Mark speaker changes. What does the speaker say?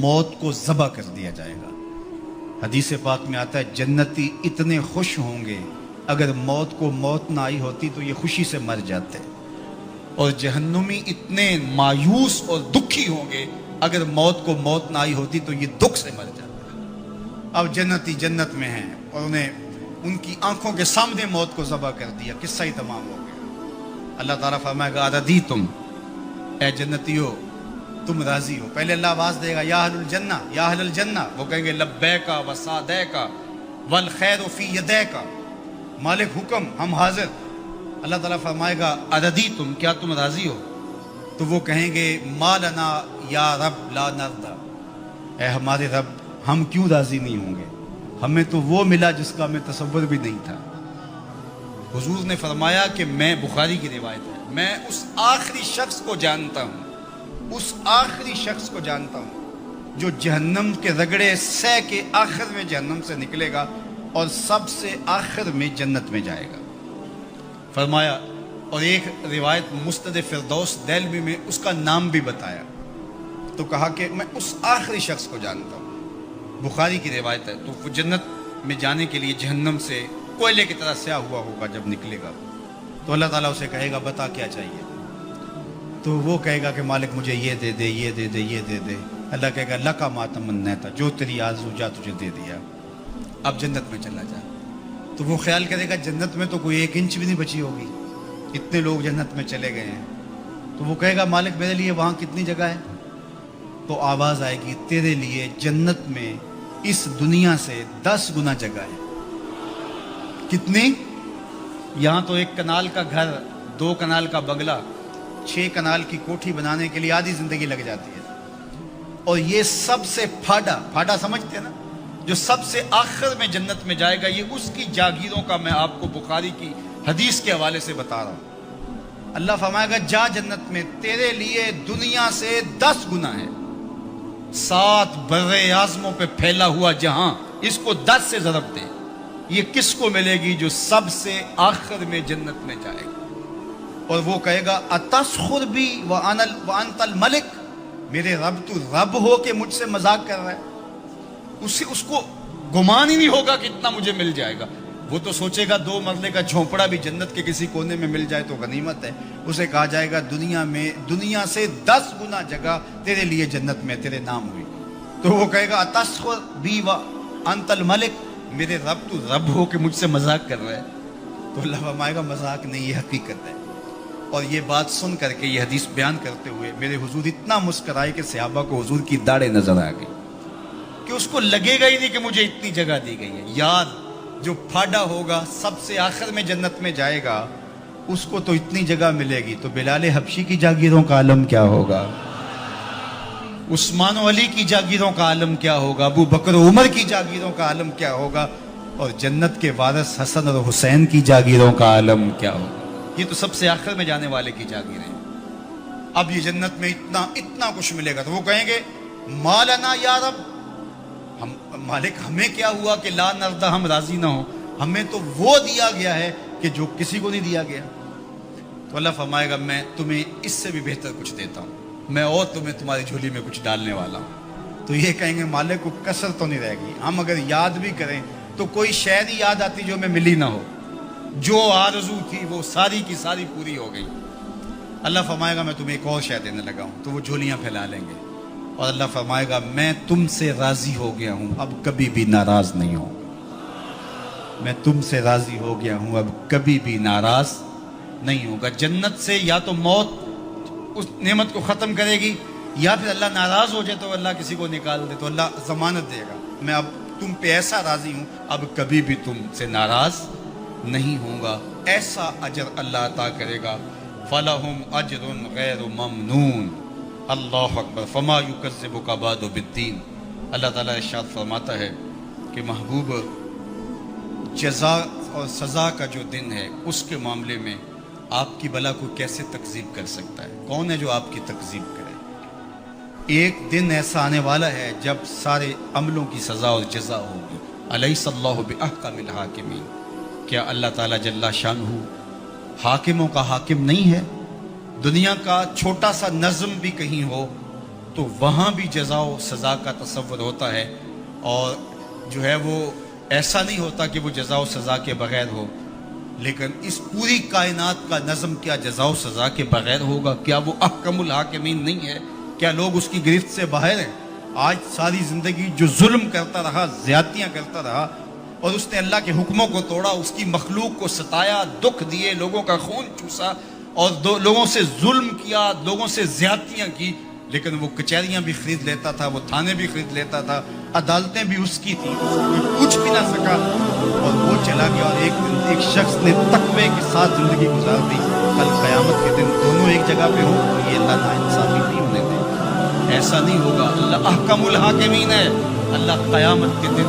Speaker 1: موت کو ذبح کر دیا جائے گا۔ حدیث پاک میں آتا ہے جنتی اتنے خوش ہوں گے اگر موت کو موت نہ آئی ہوتی تو یہ خوشی سے مر جاتے، اور جہنمی اتنے مایوس اور دکھی ہوں گے اگر موت کو موت نہ آئی ہوتی تو یہ دکھ سے مر جاتے۔ اب جنتی جنت میں ہیں اور انہیں ان کی آنکھوں کے سامنے موت کو ذبح کر دیا، قصہ ہی تمام ہو گیا۔ اللہ تعالیٰ فرمائے گا اردیتم، اے جنتیو تم راضی ہو؟ پہلے اللہ آواز دے گا یا اہل الجنہ یا اہل الجنہ، وہ کہیں گے لبیکا وسعدیکا والخیر فی یدیکا، مالک حکم ہم حاضر۔ اللہ تعالیٰ فرمائے گا اردیتم، کیا تم راضی ہو؟ تو وہ کہیں گے ما لنا یا رب لا نرضی، اے ہمارے رب ہم کیوں راضی نہیں ہوں گے، ہمیں تو وہ ملا جس کا ہمیں تصور بھی نہیں تھا۔ حضور نے فرمایا کہ میں، بخاری کی روایت ہے، میں اس آخری شخص کو جانتا ہوں، اس آخری شخص کو جانتا ہوں جو جہنم کے رگڑے سہ کے آخر میں جہنم سے نکلے گا اور سب سے آخر میں جنت میں جائے گا۔ فرمایا، اور ایک روایت مستد فردوس دہلوی میں اس کا نام بھی بتایا، تو کہا کہ میں اس آخری شخص کو جانتا ہوں، بخاری کی روایت ہے۔ تو وہ جنت میں جانے کے لیے جہنم سے کوئلے کی طرح سیاہ ہوا ہوگا، جب نکلے گا تو اللہ تعالیٰ اسے کہے گا بتا کیا چاہیے، تو وہ کہے گا کہ مالک مجھے یہ دے دے، یہ دے دے، یہ دے دے۔ اللہ کہے گا لکا ما تمنیت، جو تیری آرزو جا تجھے دے دیا، اب جنت میں چلا جا۔ تو وہ خیال کرے گا جنت میں تو کوئی 1 انچ بھی نہیں بچی ہوگی، اتنے لوگ جنت میں چلے گئے ہیں۔ تو وہ کہے گا مالک میرے لیے وہاں کتنی جگہ ہے؟ تو آواز آئے گی تیرے لیے جنت میں اس دنیا سے 10 گنا جگہ ہے۔ کتنی؟ یہاں تو 1 کنال کا گھر، 2 کنال کا بنگلہ، 6 کنال کی کوٹھی بنانے کے لیے آدھی زندگی لگ جاتی ہے۔ اور یہ سب سے پھاڑا سمجھتے ہیں نا، جو سب سے آخر میں جنت میں جائے گا، یہ اس کی جاگیروں کا میں آپ کو بخاری کی حدیث کے حوالے سے بتا رہا ہوں۔ اللہ فرمائے گا جا جنت میں، تیرے لیے دنیا سے 10 گنا ہے، 7 بر اعظموں پہ پھیلا ہوا جہاں، اس کو 10 سے ضرب دے۔ یہ کس کو ملے گی؟ جو سب سے آخر میں جنت میں جائے گا۔ اور وہ کہے گا اتسخر بی وانت الملک، میرے رب تو رب ہو کہ مجھ سے مذاق کر رہا ہے؟ اس کو گمان ہی نہیں ہوگا کہ اتنا مجھے مل جائے گا۔ وہ تو سوچے گا 2 مرلے کا جھونپڑا بھی جنت کے کسی کونے میں مل جائے تو غنیمت ہے۔ اسے کہا جائے گا دنیا سے 10 گنا جگہ تیرے لیے جنت میں تیرے نام ہوئی۔ تو وہ کہے گا اتسخر بی وانت الملک، میرے رب تو رب ہو کہ مجھ سے مذاق کر رہا ہے؟ تو اللہ فرمائے گا مذاق نہیں، یہ حقیقت ہے۔ اور یہ بات سن کر کے، یہ حدیث بیان کرتے ہوئے میرے حضور اتنا مسکرائے کہ صحابہ کو حضور کی داڑھیں نظر آ گئی، کہ اس کو لگے گا ہی نہیں کہ مجھے اتنی جگہ دی گئی ہے۔ یار جو پھاڑا ہوگا، سب سے آخر میں جنت میں جائے گا، اس کو تو اتنی جگہ ملے گی، تو بلال حبشی کی جاگیروں کا عالم کیا ہوگا، عثمان و علی کی جاگیروں کا عالم کیا ہوگا، ابو بکر و عمر کی جاگیروں کا عالم کیا ہوگا، اور جنت کے وارث حسن اور حسین کی جاگیروں کا عالم کیا ہوگا۔ یہ تو سب سے آخر میں جانے والے کی جاگیر ہیں۔ اب یہ جنت میں اتنا کچھ ملے گا، تو وہ کہیں گے ما لنا یا رب، مالک ہمیں کیا ہوا کہ لا نرضی، ہم راضی نہ ہوں، ہمیں تو وہ دیا گیا ہے کہ جو کسی کو نہیں دیا گیا۔ تو اللہ فرمائے گا میں تمہیں اس سے بھی بہتر کچھ دیتا ہوں، میں اور تمہیں تمہاری جھولی میں کچھ ڈالنے والا ہوں۔ تو یہ کہیں گے مالک کو کسر تو نہیں رہے گی، ہم اگر یاد بھی کریں تو کوئی شے نہیں یاد آتی جو ہمیں ملی نہ ہو، جو آرزو تھی وہ ساری کی ساری پوری ہو گئی۔ اللہ فرمائے گا میں تمہیں ایک اور شے دینے لگا ہوں، تو وہ جھولیاں پھیلا لیں گے، اور اللہ فرمائے گا میں تم سے راضی ہو گیا ہوں، اب کبھی بھی ناراض نہیں ہوں گا، میں تم سے راضی ہو گیا ہوں، اب کبھی بھی ناراض نہیں ہوگا۔ جنت سے یا تو موت اس نعمت کو ختم کرے گی، یا پھر اللہ ناراض ہو جائے تو اللہ کسی کو نکال دے، تو اللہ ضمانت دے گا میں اب تم پہ ایسا راضی ہوں، اب کبھی بھی تم سے ناراض نہیں ہوں گا۔ ایسا اجر اللہ عطا کرے گا، فَلَهُمْ أَجْرٌ غَيْرُ مَمْنُونَ۔ اللہ اکبر، فما یکذبک بعد بالدین۔ اللہ تعالیٰ ارشاد فرماتا ہے کہ محبوب، جزا اور سزا کا جو دن ہے اس کے معاملے میں آپ کی بلا کو کیسے تکذیب کر سکتا ہے؟ کون ہے جو آپ کی تکذیب کرے؟ ایک دن ایسا آنے والا ہے جب سارے عملوں کی سزا اور جزا ہوگی۔ الیس اللہ بأحکم الحاکمین، کیا اللہ تعالیٰ جل شانہ حاکموں کا حاکم نہیں ہے؟ دنیا کا چھوٹا سا نظم بھی کہیں ہو تو وہاں بھی جزا و سزا کا تصور ہوتا ہے، اور جو ہے وہ ایسا نہیں ہوتا کہ وہ جزا و سزا کے بغیر ہو، لیکن اس پوری کائنات کا نظم کیا جزا و سزا کے بغیر ہوگا؟ کیا وہ احکم الحاکمین نہیں ہے؟ کیا لوگ اس کی گرفت سے باہر ہیں؟ آج ساری زندگی جو ظلم کرتا رہا، زیادتیاں کرتا رہا، اور اس نے اللہ کے حکموں کو توڑا، اس کی مخلوق کو ستایا، دکھ دیے، لوگوں کا خون چوسا، اور لوگوں سے ظلم کیا، لوگوں سے زیادتیاں کی، لیکن وہ کچہریاں بھی خرید لیتا تھا، وہ تھانے بھی خرید لیتا تھا، عدالتیں بھی اس کی تھیں، کوئی پوچھ بھی نہ سکا، اور وہ چلا گیا، اور ایک دن ایک شخص نے تقوی کے ساتھ زندگی گزار دی، کل قیامت کے دن دونوں ایک جگہ پہ ہوں تو یہ اللہ ناانصافی نہیں ہونے دے، ایسا نہیں ہوگا۔ اللہ احکم الحاکمین ہے، اللہ قیامت کے دن